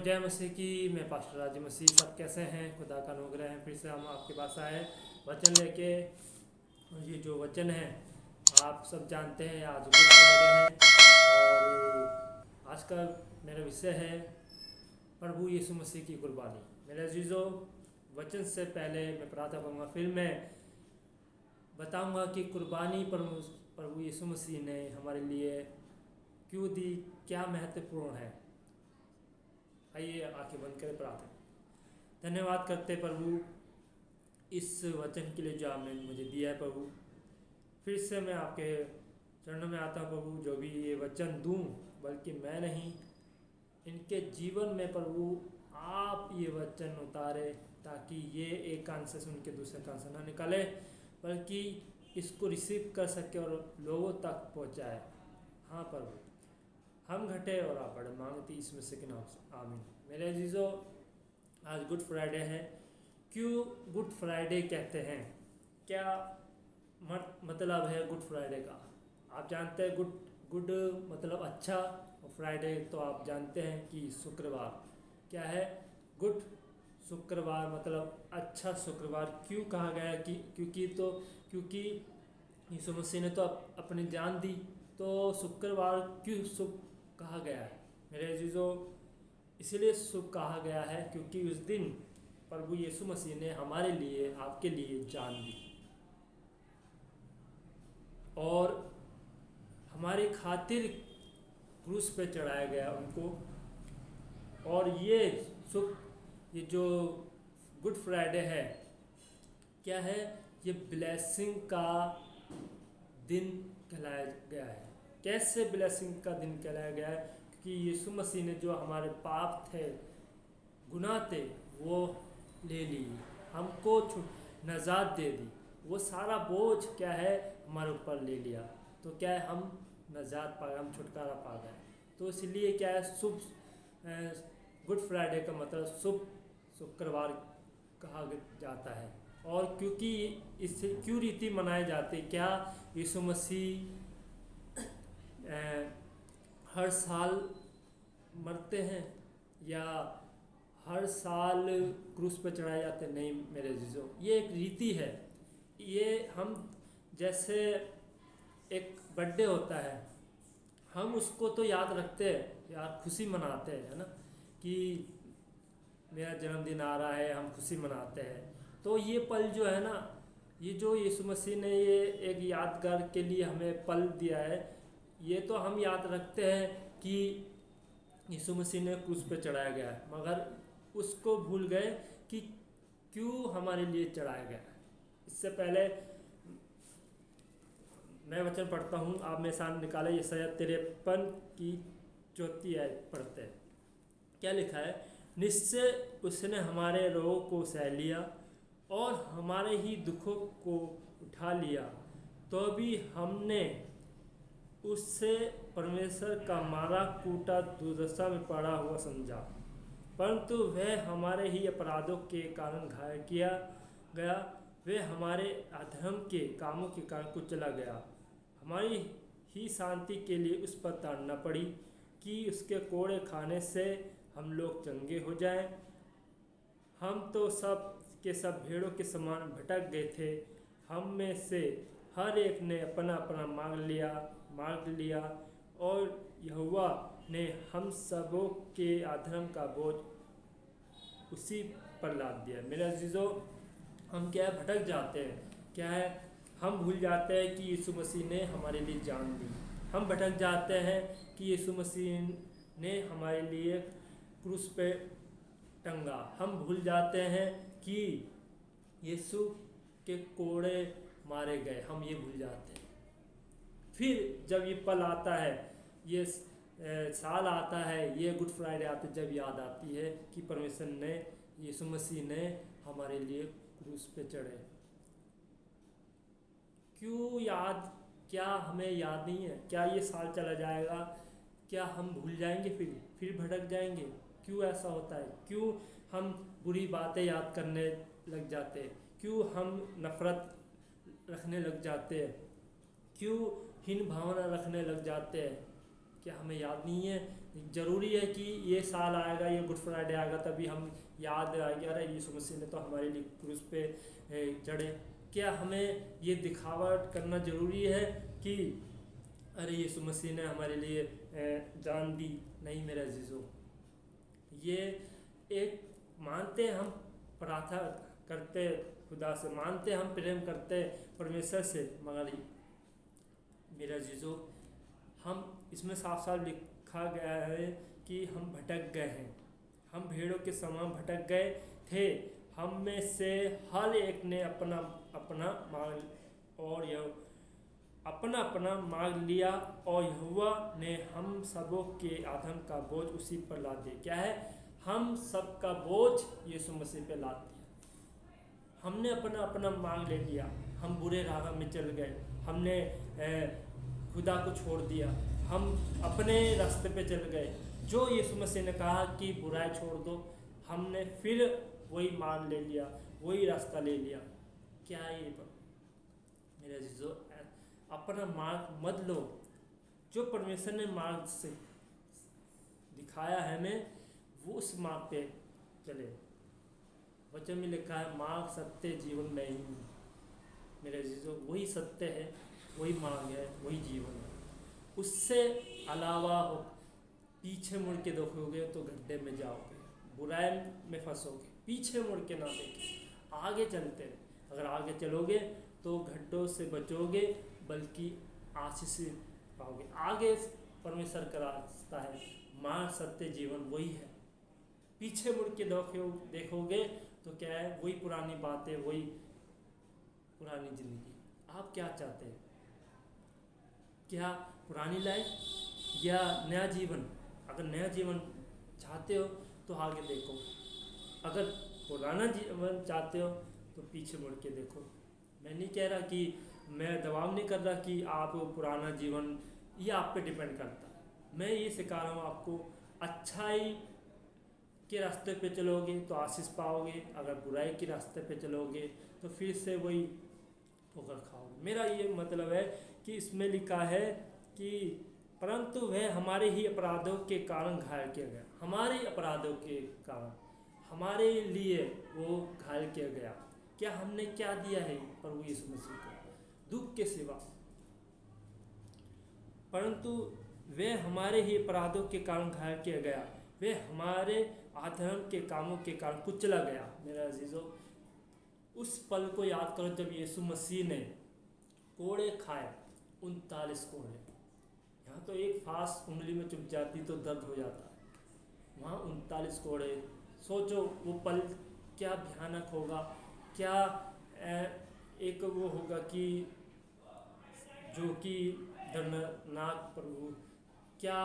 जय मसीह की। मैं पास्टर राजी मसीह। सब कैसे हैं? खुदा का अनुग्रह है। फिर से हम आपके पास आए वचन लेके। और ये जो वचन है आप सब जानते हैं, आज गुड फ्राइडे है और आज का मेरा विषय है प्रभु यीशु मसीह की कुर्बानी। मेरे अजीजों, वचन से पहले मैं प्रार्थना करूँगा, फिर मैं बताऊँगा कि कुर्बानी प्रभु यीशु मसीह ने हमारे लिए क्यों दी, क्या महत्वपूर्ण है। आइए आंखें बंद करें, प्रार्थना। धन्यवाद करते प्रभु इस वचन के लिए जो आपने मुझे दिया है प्रभु। फिर से मैं आपके चरणों में आता हूँ प्रभु, जो भी ये वचन दूँ बल्कि मैं नहीं, इनके जीवन में प्रभु आप ये वचन उतारे, ताकि ये एक कान से सुन के दूसरे कान से ना निकाले, बल्कि इसको रिसीव कर सके और लोगों तक पहुँचाए। हाँ प्रभु, हम घटे और आप बढ़े, मांगती इसमें से के नाम से, आमीन। मेरे अजीजों, आज गुड फ्राइडे है। क्यों गुड फ्राइडे कहते हैं? क्या मतलब है गुड फ्राइडे का? आप जानते हैं गुड मतलब अच्छा, और फ्राइडे तो आप जानते हैं कि शुक्रवार। क्या है गुड? शुक्रवार मतलब अच्छा शुक्रवार। क्यों कहा गया है? क्योंकि यीशु मसीह ने तो अपनी जान दी, तो शुक्रवार क्यों शुभ कहा गया है? मेरे अजीजों, इसीलिए शुभ कहा गया है क्योंकि उस दिन प्रभु यीशु मसीह ने हमारे लिए, आपके लिए जान दी और हमारी खातिर क्रूस पे चढ़ाया गया उनको। और ये जो गुड फ्राइडे है, क्या है? ये ब्लेसिंग का दिन कहलाया गया है। कैसे ब्लेसिंग का दिन कहलाया गया है? कि यीशु मसीह ने जो हमारे पाप थे, गुनाह थे, वो ले ली, हमको नजात दे दी। वो सारा बोझ क्या है हमारे ऊपर ले लिया, तो क्या है हम नजात पा गए, हम छुटकारा पा गए। तो इसलिए क्या है शुभ, गुड फ्राइडे का मतलब शुभ शुक्रवार कहा जाता है। और क्योंकि इससे क्यों रीति मनाए जाते? क्या यीशु मसीह हर साल मरते हैं या हर साल क्रूस पर चढ़ाए जाते? नहीं मेरे अजीजों, ये एक रीति है। ये हम जैसे एक बर्थडे होता है, हम उसको तो याद रखते हैं यार, खुशी मनाते हैं, है ना, कि मेरा जन्मदिन आ रहा है, हम खुशी मनाते हैं। तो ये पल जो है ना, ये जो यीशु मसीह ने ये एक यादगार के लिए हमें पल दिया है, ये तो हम याद रखते हैं कि यीशु मसीह ने क्रूस पे चढ़ाया गया है, मगर उसको भूल गए कि क्यों हमारे लिए चढ़ाया गया है। इससे पहले मैं वचन पढ़ता हूँ, आप मेरे सामने निकाले। यशायाह 53 की 4 आयत पढ़ते हैं। क्या लिखा है? निश्चय उसने हमारे रोगों को सह लिया और हमारे ही दुखों को उठा लिया, तो भी हमने उससे परमेश्वर का मारा कूटा दुर्दशा में पड़ा हुआ समझा, परंतु वह हमारे ही अपराधों के कारण घायल किया गया, वह हमारे अधर्म के कामों के कारण कुचला गया। हमारी ही शांति के लिए उस पर ताड़ना पड़ी, कि उसके कोड़े खाने से हम लोग चंगे हो जाएं। हम तो सब के सब भेड़ों के समान भटक गए थे, हम में से हर एक ने अपना अपना मार्ग लिया, और यहोवा ने हम सबों के अधर्म का बोझ उसी पर लाद दिया। मेरे अजीजों, हम क्या है भटक जाते हैं। क्या है? हम भूल जाते हैं कि यीशु मसीह ने हमारे लिए जान दी। हम भटक जाते हैं कि यीशु मसीह ने हमारे लिए क्रूस पे टंगा। हम भूल जाते हैं कि यीशु के कोड़े मारे गए, हम ये भूल जाते हैं। फिर जब ये पल आता है, ये साल आता है, ये गुड फ्राइडे आता है, जब याद आती है कि परमेश्वर ने, यीशु मसीह ने हमारे लिए क्रूस पे चढ़े। क्यों याद? क्या हमें याद नहीं है? क्या ये साल चला जाएगा? क्या हम भूल जाएंगे? फिर भटक जाएंगे? क्यों ऐसा होता है? क्यों हम बुरी बातें याद करने लग जाते हैं? क्यों हम नफरत रखने लग जाते हैं? क्यों हीन भावना रखने लग जाते हैं? क्या हमें याद नहीं है? ज़रूरी है कि ये साल आएगा, ये गुड फ्राइडे आएगा, तभी हम याद आएगी अरे यीशु मसीह ने तो हमारे लिए क्रूस पे चढ़े। क्या हमें ये दिखावट करना ज़रूरी है कि अरे यीशु मसीह ने हमारे लिए जान दी? नहीं मेरे अजीज़ों, ये एक मानते हम प्रार्थना करते खुदा से, मानते हम प्रेम करते परमेश्वर से, मगर मेरे अजीज़ों हम इसमें साफ साफ लिखा गया है कि हम भटक गए हैं, हम भेड़ों के समान भटक गए थे। हम में से हर एक ने अपना अपना मार्ग और अपना अपना मार्ग लिया, और यहोवा ने हम सबों के आधम का बोझ उसी पर लाद दिया। क्या है? हम सब का बोझ यीशु मसीह पे लाद दिया। हमने अपना अपना मार्ग ले लिया, हम बुरे राह में चल गए, हमने खुदा को छोड़ दिया, हम अपने रास्ते पे चल गए। जो यीशु मसीह ने कहा कि बुराई छोड़ दो, हमने फिर वही मार्ग ले लिया, वही रास्ता ले लिया। क्या ये मेरे अजीजों, अपना मार्ग मत लो। जो परमेश्वर ने मार्ग से दिखाया है हमें, वो उस मार्ग पे चले। वचन में लिखा है मार्ग सत्य जीवन में ही हूँ। मेरे अजीजों, वही सत्य है, वही मार्ग है, वही जीवन है। उससे अलावा हो पीछे मुड़ के देखोगे तो गड्ढे में जाओगे, बुराई में फंसोगे। पीछे मुड़ के ना देखें, आगे चलते रहे। अगर आगे चलोगे तो गड्ढों से बचोगे, बल्कि आशीष पाओगे। आगे परमेश्वर का रास्ता है, मार्ग सत्य जीवन वही है। पीछे मुड़ के देखोगे तो क्या है? वही पुरानी बातें, वही पुरानी जिंदगी। आप क्या चाहते हैं? क्या पुरानी लाइफ या नया जीवन? अगर नया जीवन चाहते हो तो आगे देखो, अगर पुराना जीवन चाहते हो तो पीछे मुड़ के देखो। मैं नहीं कह रहा कि, मैं दबाव नहीं कर रहा कि आप पुराना जीवन, ये आप पे डिपेंड करता है। मैं ये सिखा रहा हूँ आपको, अच्छाई के रास्ते पे चलोगे तो आशीष पाओगे, अगर बुराई के रास्ते पे चलोगे तो फिर से वही ठोकर खाओगे। मेरा ये मतलब है कि इसमें लिखा है कि परंतु वह हमारे ही अपराधों के कारण घायल किया गया। हमारे अपराधों के कारण हमारे लिए वो घायल किया गया। क्या हमने क्या दिया है प्रभु यीशु मसीह को? दुख के सिवा। परंतु वह हमारे ही अपराधों के कारण घायल किया गया, वे हमारे अधर्म के कामों के कारण कुचला गया। मेरा अजीजों, उस पल को याद करो जब यीशु मसीह ने कोड़े खाए, 39 कोड़े। यहाँ तो एक फांस उंगली में चुभ जाती तो दर्द हो जाता, वहाँ 39 कोड़े। सोचो वो पल क्या भयानक होगा, क्या एक वो होगा कि जो कि दर्दनाक प्रभु क्या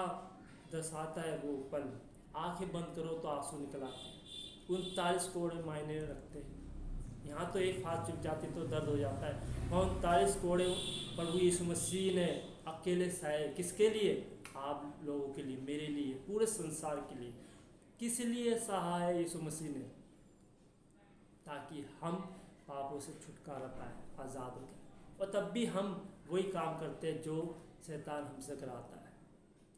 दर्शाता है वो पल। आंखें बंद करो तो आंसू निकल आते हैं। 39 कोड़े मायने रखते हैं। यहाँ तो एक फांस चुभ जाती तो दर्द हो जाता है, वहाँ 39 कोड़े प्रभु यीशु मसीह ने अकेले सहे। किसके लिए? आप लोगों के लिए, मेरे लिए, पूरे संसार के लिए। किस लिए सहा है यीशु मसीह ने? ताकि हम पापों से छुटकारा पाए, आज़ाद हो जाए। और तब भी हम वही काम करते हैं जो शैतान हमसे कराता है,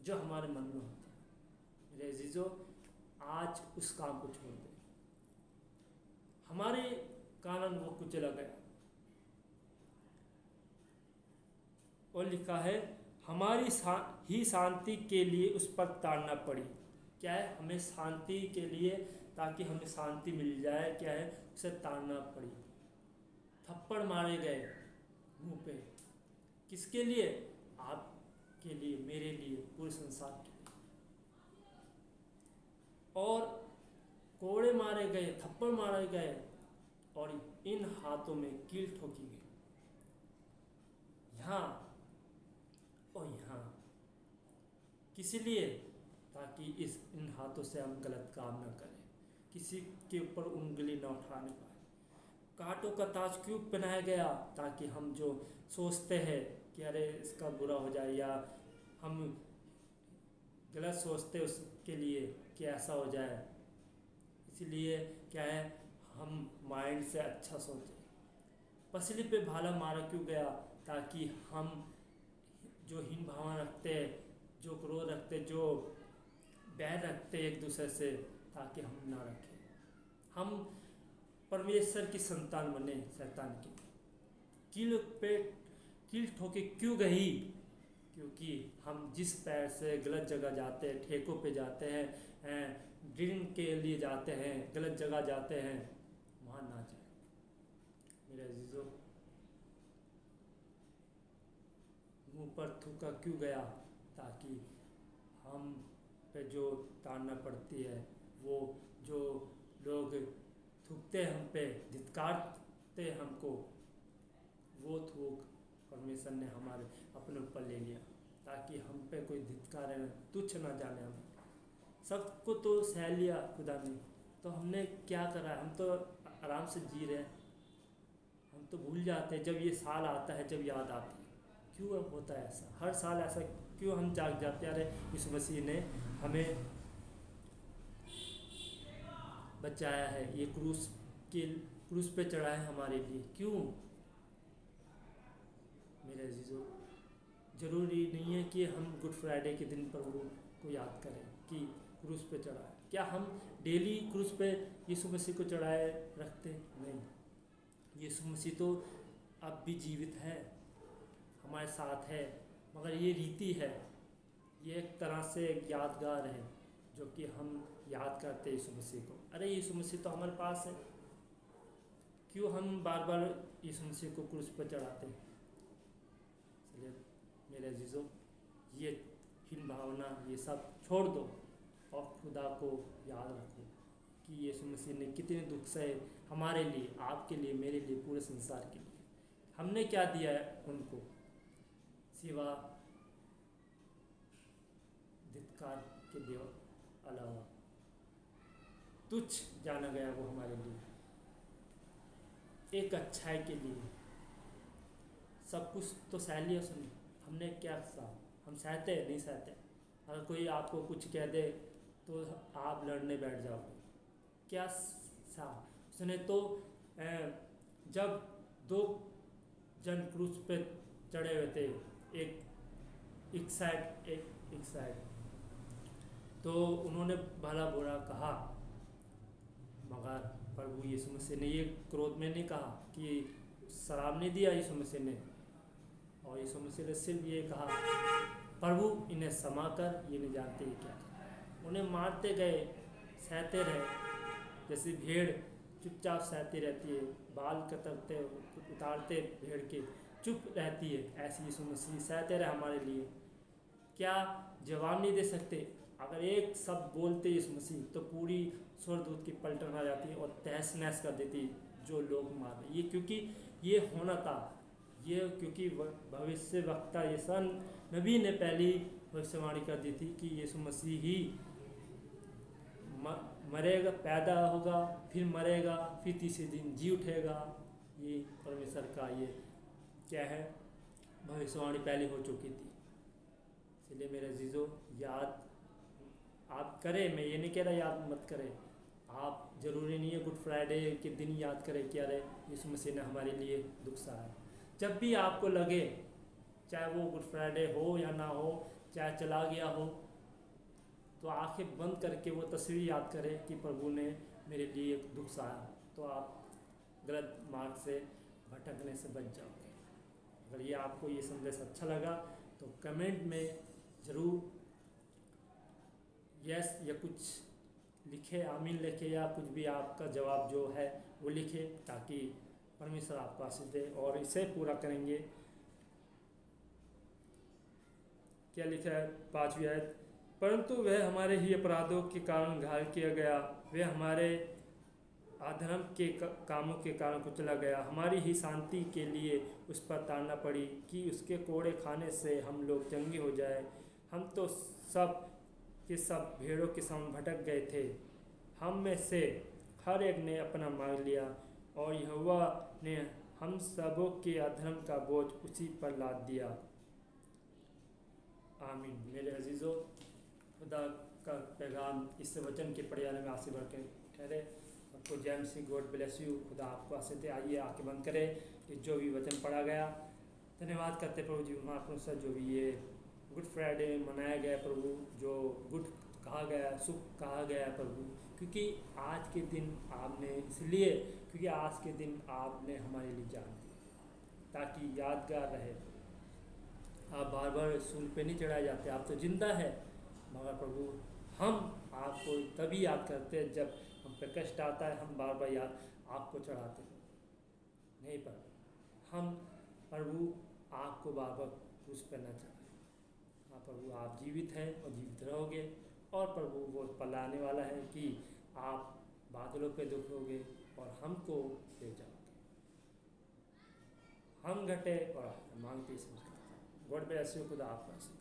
जो हमारे मन में होता है। मेरे अजीजों, आज उस काम को छोड़ दें। हमारे कारण वो कुचला गया, और लिखा है हमारी ही शांति के लिए उस पर ताड़ना पड़ी। क्या है? हमें शांति के लिए, ताकि हमें शांति मिल जाए, क्या है? उसे ताड़ना पड़ी। थप्पड़ मारे गए मुंह पे। किसके लिए? आपके लिए, मेरे लिए, पूरे संसार के लिए। और कोड़े मारे गए, थप्पड़ मारे गए, और इन हाथों में कील ठोकी गई, यहाँ और यहाँ। किस लिए? ताकि इन हाथों से हम गलत काम न करें, किसी के ऊपर उंगली न उठाने पाए। कांटों का ताज क्यों पहनाया गया? ताकि हम जो सोचते हैं कि अरे इसका बुरा हो जाए, या हम गलत सोचते उसके लिए कि ऐसा हो जाए, इसलिए क्या है, हम माइंड से अच्छा सोचें। पसली पे भाला मारा क्यों गया? ताकि हम जो हीन भावना रखते हैं जो क्रोध रखते, जो बैर रखते एक दूसरे से, ताकि हम ना रखें, हम परमेश्वर की संतान बने। शैतान की कील पे कील ठोके क्यों गई? क्योंकि हम जिस पैर से गलत जगह जाते हैं, ठेकों पे जाते हैं, ड्रिंक के लिए जाते हैं, गलत जगह जाते हैं, वहाँ ना जाए। मेरे अजीजों, मुंह पर थूका क्यों गया? ताकि हम पे जो ताड़ना पड़ती है, वो जो लोग थूकते हम पे, धिक्कारते हमको, वो थूक परमेश्वर ने हमारे अपने ऊपर ले लिया, ताकि हम पे कोई धिक्कार तुच्छ ना जाने। हम सबको तो सह लिया खुदा ने, तो हमने क्या करा? हम तो आराम से जी रहे हैं। हम तो भूल जाते हैं, जब ये साल आता है, जब याद आती है। क्यों होता है ऐसा? हर साल ऐसा क्यों हम जाग जाते हैं? अरे यीशु मसीह ने हमें बचाया है, ये क्रूस पे चढ़ा है हमारे लिए। क्यों? मेरे अजीजों, ज़रूरी नहीं है कि हम गुड फ्राइडे के दिन प्रभु को याद करें कि क्रूस पे चढ़ा है। क्या हम डेली क्रूस पे यीशु मसीह को चढ़ाए रखते? नहीं। यीशु मसीह तो अब भी जीवित है, हमारे साथ है, मगर ये रीति है, ये एक तरह से एक यादगार है जो कि हम याद करते हैं यीशु मसीह को। अरे यीशु मसीह तो हमारे पास है, क्यों हम बार बार यीशु मसीह को क्रूस पर चढ़ाते हैं? इसलिए मेरे अजीज़ों, ये हीन भावना, ये सब छोड़ दो और खुदा को याद रखो कि यीशु मसीह ने कितने दुख सहे हमारे लिए, आपके लिए, मेरे लिए, पूरे संसार के लिए। हमने क्या दिया है उनको सिवा धिक्कार के अलावा? तुच्छ जाना गया वो हमारे लिए, एक अच्छाई के लिए। सब कुछ तो सह लिया उसने, हमने क्या सहा? हम सहते नहीं सहते? अगर कोई आपको कुछ कह दे तो आप लड़ने बैठ जाओगे। क्या सहा उसने? तो जब दो जन क्रूस पे चढ़े हुए थे, एक साइड, तो उन्होंने भला बुरा कहा, मगर प्रभु यीशु मसीह ने ये क्रोध में नहीं कहा कि शराब नहीं दिया यीशु मसीह ने, और यीशु मसीह ने सिर्फ ये कहा, प्रभु इन्हें क्षमा कर, ये नहीं जानते ये क्या कर। उन्हें मारते गए, सहते रहे, जैसे भेड़ चुपचाप सहती रहती है, बाल कतरते उतारते भेड़ के चुप रहती है, ऐसे यीशु मसीह सहते रहे हमारे लिए। क्या जवाब नहीं दे सकते? अगर एक शब्द बोलते यीशु मसीह तो पूरी स्वर्गदूत की पलटन आ जाती और तहस नहस कर देती जो लोग मार रहे। ये क्योंकि ये होना था, ये क्योंकि भविष्य वक्ता यीशु नबी ने पहली भविष्यवाणी कर दी थी कि यीशु मसीह ही मरेगा, पैदा होगा, फिर मरेगा, फिर तीसरे दिन जी उठेगा। ये परमेश्वर का ये क्या है, भविष्यवाणी पहले हो चुकी थी। इसलिए मेरे अजीजों, याद आप करें, मैं ये नहीं कह रहा याद मत करें। आप ज़रूरी नहीं है गुड फ्राइडे के दिन याद करें कि अरे यीशु मसीह ने हमारे लिए दुख सहा है। जब भी आपको लगे, चाहे वो गुड फ्राइडे हो या ना हो, चाहे चला गया हो, तो आंखें बंद करके वो तस्वीर याद करें कि प्रभु ने मेरे लिए दुख सहा, तो आप गलत मार्ग से भटकने से बच जाओगे। अगर ये आपको ये संदेश अच्छा लगा तो कमेंट में ज़रूर यस या कुछ लिखे, आमीन लिखे, या कुछ भी आपका जवाब जो है वो लिखे, ताकि परमेश्वर आपको आशीष दे। और इसे पूरा करेंगे। क्या लिखा है 5वीं आयत, परंतु वह हमारे ही अपराधों के कारण घायल किया गया, वह हमारे अधर्म के कामों के कारण कुचला गया, हमारी ही शांति के लिए उस पर ताड़ना पड़ी कि उसके कोड़े खाने से हम लोग चंगे हो जाए। हम तो सब के सब भेड़ों के समान भटक गए थे, हम में से हर एक ने अपना मार्ग लिया, और यहोवा ने हम सबों के अधर्म का बोझ उसी पर लाद दिया। आमीन। मेरे अजीज़ों, खुदा का पैगाम इस वचन के पढ़ियाने में आशीष भर के ठहरे। आपको जय मसीह, गॉड ब्लेस यू। खुदा आपको आशीष दे। आइए आके बंद करें कि जो भी वचन पढ़ा गया, धन्यवाद करते प्रभु जी महापुरुष जो भी ये गुड फ्राइडे मनाया गया प्रभु, जो गुड कहा गया, शुभ कहा गया प्रभु, क्योंकि आज के दिन आपने इसलिए, क्योंकि आज के दिन आपने हमारे लिए जान दी ताकि यादगार रहे। आप बार बार सूल पे नहीं चढ़ाए जाते, आप तो जिंदा है, मगर प्रभु हम आपको तभी याद करते हैं जब हम पे कष्ट आता है, हम बार बार याद आपको चढ़ाते हैं। नहीं पर हम प्रभु आपको बार बार क्रूस पे न चढ़ाए। हाँ प्रभु, आप जीवित हैं और जीवित रहोगे, और प्रभु वो पल आने वाला है कि आप बादलों पे दुखोगे और हमको ले जाओगे। हम घटे और आप मांगते समझते। गॉड ब्लेस यू, खुदा आपका।